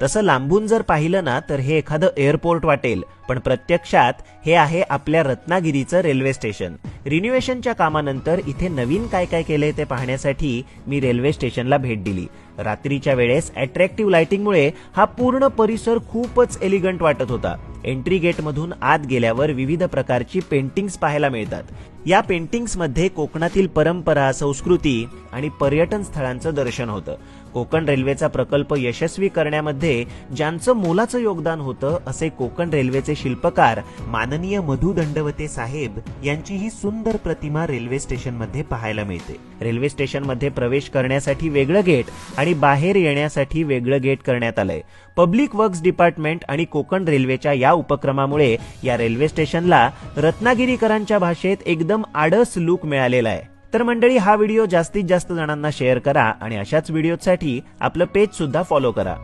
तसं लांबून जर पाहिलं ना तर हे एखादं एअरपोर्ट वाटेल, पण प्रत्यक्षात हे आहे आपल्या रत्नागिरीचं रेल्वे स्टेशन. रिन्युएशनच्या कामानंतर इथे नवीन काय काय केलंय ते पाहण्यासाठी मी रेल्वे स्टेशनला भेट दिली. रात्रीच्या वेळेस अट्रॅक्टिव्ह लाइटिंगमुळे हा पूर्ण परिसर खूपच एलिगंट वाटत होता. एंट्री गेटमधून आत गेल्यावर विविध प्रकारची पेंटिंग्स पाहायला मिळतात. या पेंटिंग्समध्ये कोकणातील परंपरा, संस्कृती आणि पर्यटन स्थळांचं दर्शन होतं. कोकण रेल्वेचा प्रकल्प यशस्वी करण्यामध्ये ज्यांचं मोलाचं योगदान होतं असे कोकण रेल्वेचे शिल्पकार माननीय मधु दंडवते साहेब यांची ही सुंदर प्रतिमा रेल्वे स्टेशनमध्ये पाहायला मिळते. रेल्वे स्टेशनमध्ये प्रवेश करण्यासाठी वेगळं गेट आणि बाहेर येण्यासाठी वेगळं गेट करण्यात आलंय. पब्लिक वर्क्स डिपार्टमेंट आणि कोकण रेल्वेच्या या उपक्रमामुळे या रेल्वे स्टेशनला रत्नागिरीकरांच्या भाषेत एकदम आडस लुक मिळालेला आहे. तर मंडळी, हा व्हिडिओ जास्तीत जास्त जणांना शेअर करा आणि अशाच व्हिडिओसाठी आपलं पेज सुद्धा फॉलो करा.